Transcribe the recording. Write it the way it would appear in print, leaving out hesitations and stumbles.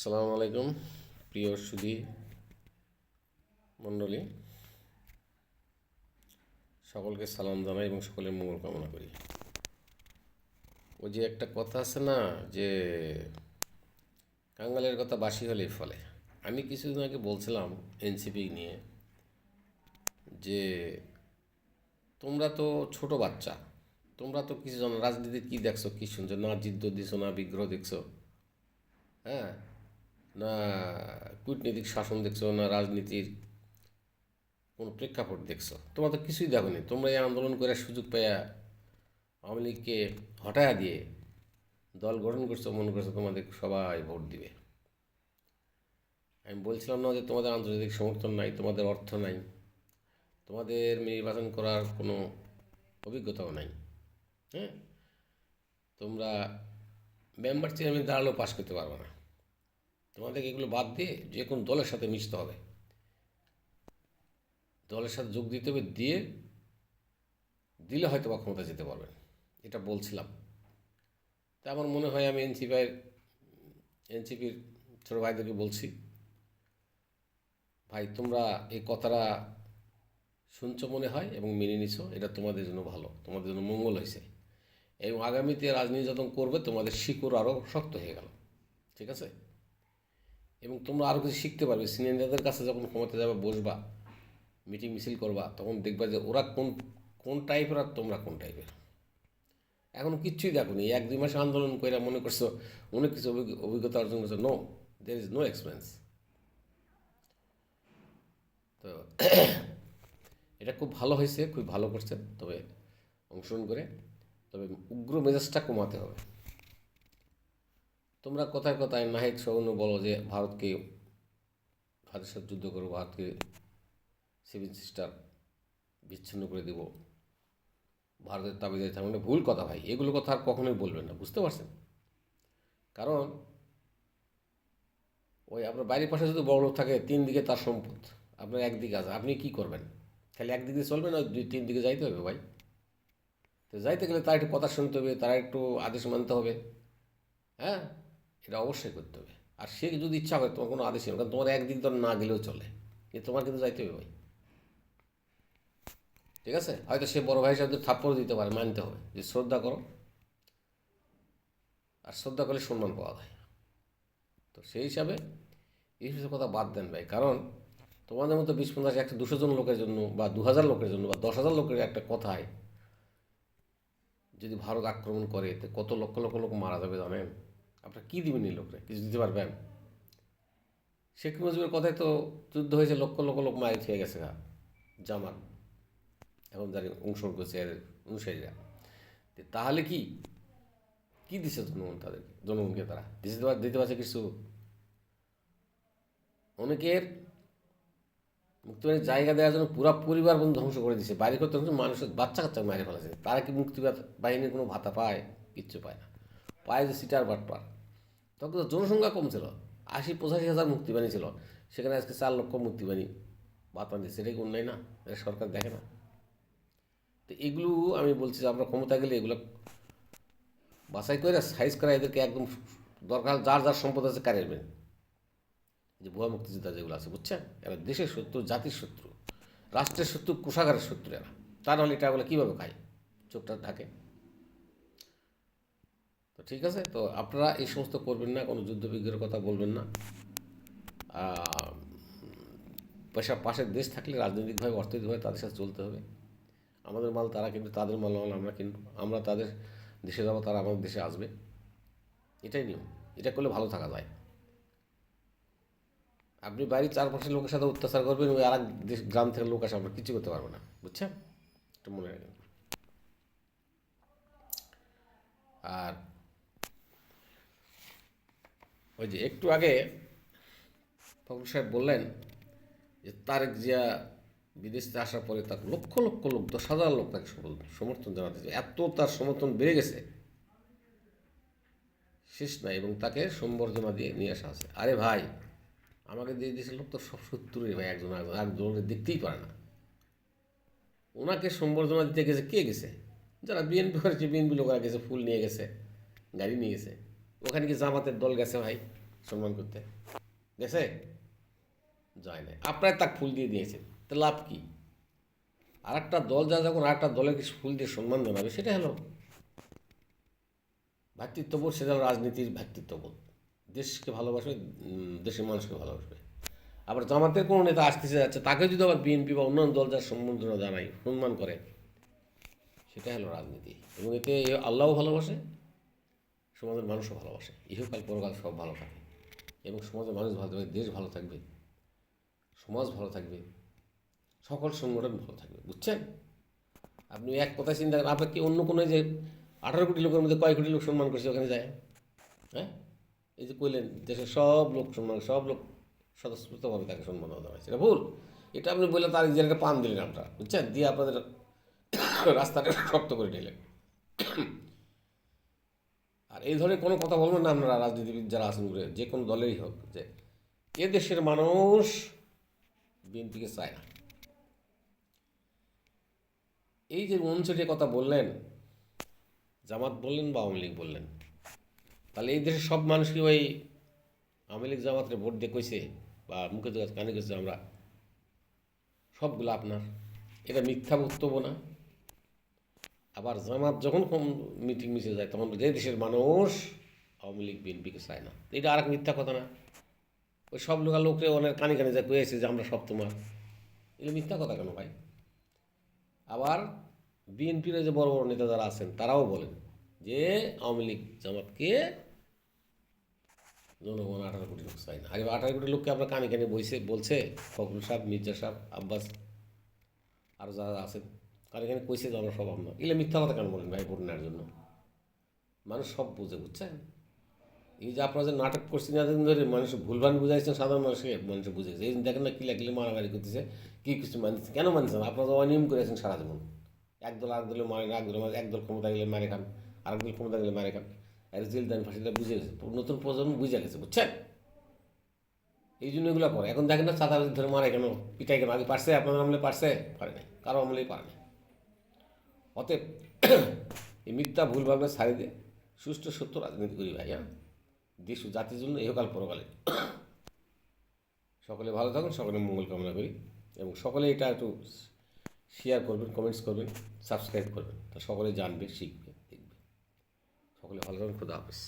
আসসালামু আলাইকুম প্রিয় সুধী মণ্ডলী, সকলকে সালাম জানাই এবং সকলের মঙ্গল কামনা করি। ওই যে একটা কথা আছে না, যে কাঙ্গালের কথা বাসি হলেই ফলে। আমি কিছুদিন আগে বলছিলাম এনসিপি নিয়ে যে তোমরা তো ছোট বাচ্চা, তোমরা তো কিছু জানো, রাজনীতি কী দেখছো, কী শুনছো, না যুদ্ধ দিছো, না বিগ্রহ দেখছো, হ্যাঁ, না কূটনীতিক শাসন দেখছো, না রাজনীতির কোনো প্রেক্ষাপট দেখছো। তোমরা তো কিছুই দেখোনি। তোমরা এই আন্দোলন করে সুযোগ পাইয়া আওয়ামী লীগকে হটায়া দিয়ে দল গঠন করছো, মনে করছো তোমাদের সবাই ভোট দিবে। আমি বলছিলাম না যে তোমাদের আন্তর্জাতিক সমর্থন নাই, তোমাদের অর্থ নাই, তোমাদের নির্বাচন করার কোনো অভিজ্ঞতাও নাই, হ্যাঁ, তোমরা মেম্বার চেয়ারম্যান দাঁড়ালেও পাশ করতে পারবে না। তোমাদেরকে এগুলো বাদ দিয়ে যে কোনো দলের সাথে মিশতে হবে, দলের সাথে যোগ দিতে হবে, দিলে হয়তো বা ক্ষমতা যেতে পারবেন, এটা বলছিলাম। তা আমার মনে হয় আমি এনসিপির ছোটো ভাইদেরকে বলছি, ভাই তোমরা এই কথাটা শুনছো মনে হয় এবং মেনে নিছো, এটা তোমাদের জন্য ভালো, তোমাদের জন্য মঙ্গল হয়েছে, এবং আগামীতে রাজনীতি যখন করবে তোমাদের শিকড় আরও শক্ত হয়ে গেল, ঠিক আছে। এবং তোমরা আরও কিছু শিখতে পারবে। সিনিয়রদের কাছে যখন ক্ষমতা যাবে, বসবা, মিটিং মিছিল করবা, তখন দেখবা যে ওরা কোন কোন টাইপের আর তোমরা কোন টাইপের। এখন কিচ্ছুই দেখোনি, 1-2 মাস আন্দোলন করে মনে করছো অনেক কিছু অভিজ্ঞতা অর্জন করছো। No, there is no experience. তো এটা খুব ভালো হয়েছে, খুব ভালো করছেন, তবে অংশগ্রহণ করে, তবে উগ্র মেজাজটা কমাতে হবে। তোমরা কথায় কথায় নাহিদ সৌন্য বলো যে ভারতের সাথে যুদ্ধ করবো, ভারতকে 7 সিস্টার বিচ্ছিন্ন করে দেব, ভারতের তাবিদারি থাকবে না, ভুল কথা ভাই। এগুলো কথা আর কখনোই বলবেন না, বুঝতে পারছেন? কারণ ওই আপনার বাড়ির পাশে যদি বড় লোক থাকে, 3 দিকে তার সম্পদ, আপনার একদিকে আছে, আপনি কি করবেন? খালি একদিকে চলবে না, 2-3 দিকে যাইতে হবে ভাই। তো যাইতে গেলে তার একটু কথা শুনতে হবে, তারা একটু আদেশ মানতে হবে, হ্যাঁ, এটা অবশ্যই করতে হবে। আর সে যদি ইচ্ছা করে তোমার কোনো আদেশ নেই, কারণ তোমার একদিক ধর না গেলেও চলে, কিন্তু তোমার কিন্তু যাইতে হবে ভাই, ঠিক আছে। হয়তো সে বড় ভাই হিসাবে থাপ্পড় দিতে পারে, মানতে হবে যে শ্রদ্ধা করো, আর শ্রদ্ধা করলে সম্মান পাওয়া যায়। তো সেই হিসাবে এই সব কথা বাদ দেন ভাই। কারণ তোমাদের মতো 20-50, 100-200 জন লোকের জন্য বা 2000 লোকের জন্য বা 10,000 লোকের একটা কথায় যদি ভারত আক্রমণ করে, তো কত লক্ষ লক্ষ লোক মারা যাবে জানেন? আপনারা কী দিবেন এই লোকরা? কিছু দিতে পারবেন? শেখ মুজিবের কথায় তো যুদ্ধ হয়েছে, লক্ষ লক্ষ লোক মারি হয়ে গেছে গা, জামান এখন যারা অংশগ্রহণ করছে এর অনুসারীরা। তাহলে কি কি দিচ্ছে জনগণ তাদেরকে, জনগণকে তারা দিতে পারছে কিছু? অনেকের মুক্তিবাহিনীর জায়গা দেওয়ার জন্য পুরা পরিবার বন্ধু ধ্বংস করে দিচ্ছে, বাড়ি করতে মানুষের বাচ্চা কাচ্চা মেরে ফেলেছে। তারা কি বাহিনীর কোনো ভাতা পায়? কিচ্ছু পায় না, পায় যে সিটার বাটপার। তখন তো জনসংখ্যা কম ছিল, 80-85 হাজার মুক্তিবাহিনী ছিল, সেখানে আজকে 4 লক্ষ মুক্তিবাহিনী ভাতা দিচ্ছে। এটা কি অন্যায় না? এটা সরকার দেখে না? তো এগুলো আমি বলছি যে আমরা ক্ষমতা গেলে এগুলো বাছাই করে সাইজ করা, এদেরকে একদম দরকার, যার যার সম্পদ আছে কারিয়ে, যে ভুয়া মুক্তিযোদ্ধা যেগুলো আছে, বুঝছেন, এরা দেশের শত্রু, জাতির শত্রু, রাষ্ট্রের শত্রু, কোষাগারের শত্রু এরা। তা নাহলে এটা বলে কীভাবে খায়, চোখটা ঢাকে। তো ঠিক আছে, তো আপনারা এই সমস্ত করবেন না, কোনো যুদ্ধবিগ্রহের কথা বলবেন না। পাশের দেশ থাকলে রাজনৈতিকভাবে, অর্থনৈতিকভাবে তাদের সাথে চলতে হবে। আমাদের মাল তারা কিনবে, তাদের মাল আমরা কিনবো, আমরা তাদের দেশে যাবো, তারা আমাদের দেশে আসবে, এটাই নিয়ম। এটা করলে ভালো থাকা যায়। আপনি বাড়ির চারপাশের লোকের সাথে অত্যাচার করবেন, ওই আর এক গ্রাম থেকে লোক আসে, আপনার কিছু করতে পারবে না, বুঝছেন? একটু মনে রাখবেন। আর ওই যে একটু আগে ফখরুল সাহেব বললেন যে তারেক জিয়া বিদেশ থেকে আসার পরে তার লক্ষ লক্ষ লোক, 10,000 লোক তাকে সমর্থন জানাতে, এত তার সমর্থন বেড়ে গেছে শেষ নাই, এবং তাকে সম্বর্ধনা দিয়ে নিয়ে আসা আছে। আরে ভাই, আমাকে দিয়ে দেশের লোক তো সব শত্রুই ভাই, একজনকে দেখতেই পারে না। ওনাকে সম্বর্ধনা দিতে গেছে, কে গেছে? যারা বিএনপি করেছে, বিএনপি লোকেরা গেছে, ফুল নিয়ে গেছে, গাড়ি নিয়ে গেছে। ওখানে কি জামাতের দল গেছে ভাই? সম্মান করতে? গেছে? যায় না। আপনার তাক ফুল দিয়ে দিয়েছেন, তো লাভ কি? আর একটা দল যখন আর একটা দলের কিছু ফুল দিয়ে সম্মান জানাবে, সেটা হলো ভ্রাতৃত্ববোধ, সেটা হলো রাজনীতির ভ্রাতৃত্ববোধ। দেশকে ভালোবাসবে, দেশের মানুষকে ভালোবাসবে। আবার জামাতের কোনো নেতা আসতেছে যাচ্ছে, তাকে যদি আবার বিএনপি বা অন্যান্য দল যার সম্বর্ধনা জানায়, সম্মান করে, সেটা হলো রাজনীতি। এবং এতে আল্লাহও ভালোবাসে, সমাজের মানুষও ভালোবাসে, ইহকাল পরকাল সব ভালো থাকে। এবং সমাজের মানুষ ভালো থাকবে, দেশ ভালো থাকবে, সমাজ ভালো থাকবে, সকল সংগঠন ভালো থাকবে। বুঝছেন? আপনি এক কথা চিন্তা করেন, আপনার কি অন্য কোনো যে 18 কোটি লোকের মধ্যে কয় কোটি লোক সম্মান করছে ওখানে যায়? হ্যাঁ, এই যে কইলেন দেশের সব লোক সম্মান, সব লোক স্বতঃস্ফূর্তভাবে তাকে সম্মান দেওয়া হয়েছে, এটা ভুল। এটা আপনি বললে তার ইজারাটা পান দিলেন আপনারা, বুঝছেন, দিয়ে আপনাদের রাস্তাটা শক্ত করে নিলেন। আর এই ধরনের কোনো কথা বলবেন না আপনারা, রাজনীতিবিদ যারা আছেন ঘুরে, যে কোনো দলেরই হোক, যে এ দেশের মানুষ বিএনপিকে চায় না। এই যে 59 কথা বললেন, জামাত বললেন বা আওয়ামী লীগ বললেন, তাহলে এই দেশের সব মানুষ কি ওই আওয়ামী লীগ জামাতের ভোট দিয়ে কইছে বা মুখে কানে কইছে আমরা সবগুলো আপনার? এটা মিথ্যা বক্তব্য না? আবার জামাত যখন মিটিং মিশে যায়, তখন যে দেশের মানুষ আওয়ামী লীগ বিএনপিকে চায় না, এটা আর এক মিথ্যা কথা না? ওই সব লোকরে অনেক কানে কানে যা কয়েছে যে আমরা সব তোমার, এগুলো মিথ্যা কথা কেন ভাই? আবার বিএনপির যে বড় বড় নেতা যারা আছেন, তারাও বলেন যে আওয়ামী লীগ জামাতকে জনগণ 18 কোটি লোক চায় না। আর 18 কোটি লোককে আপনার কানে কানে বলছে ফখরুল সাহেব, মির্জা সাহেব, আব্বাস, আরও যারা আছেন, কানে কানে কইছে যে আমরা সব আপনার। এগুলো মিথ্যা কথা কেন বলেন ভাই ভোট নেওয়ার জন্য? মানুষ সব বুঝে, বুঝছেন? এই যে আপনারা যে নাটক করছেন এতদিন ধরে, মানুষ ভুলভাল বুঝাইছেন, সাধারণ মানুষকে মানুষ বুঝেছে। এই দেখেন না, কিলা কিলে মারামারি করতেছে, কী কিছু মানতেছে, কেন মানছেন? আপনারা তো অনিয়ম করেছেন সারা জীবন। একদল আরেক দলে মারে না, একদল ক্ষমতা গেলে মারে খান, আরেক দল ক্ষমতা গেলে মারে খান, আর জেল দেন, ফাঁসিটা বুঝে গেছে, নতুন প্রজন্ম বুঝে গেছে, বুঝছেন? এই জন্য এগুলো করে। এখন দেখেন না, চাঁদাবাজি ধরে মারে কেন, পিটাই কেন? আগে পারছে? আপনাদের আমলে পারছে? পারে নাই, কারো আমলেই পারে নাই। অতএব এই মিথ্যা ভুল ভাবনা ছাড়ি দিয়ে সুষ্ঠু সত্য রাজনীতি করি ভাই। হ্যাঁ, দেশ ও জাতির জন্য ইহকাল পরকালে। সকলে ভালো থাকুন, সকলে মঙ্গল কামনা করি, এবং সকলে এটা একটু শেয়ার করবেন, কমেন্টস করবেন, সাবস্ক্রাইব করবেন, তা সকলে জানবে, শিখবে, দেখবে। সকলে ভালো থাকুন। খোদা হাফেজ।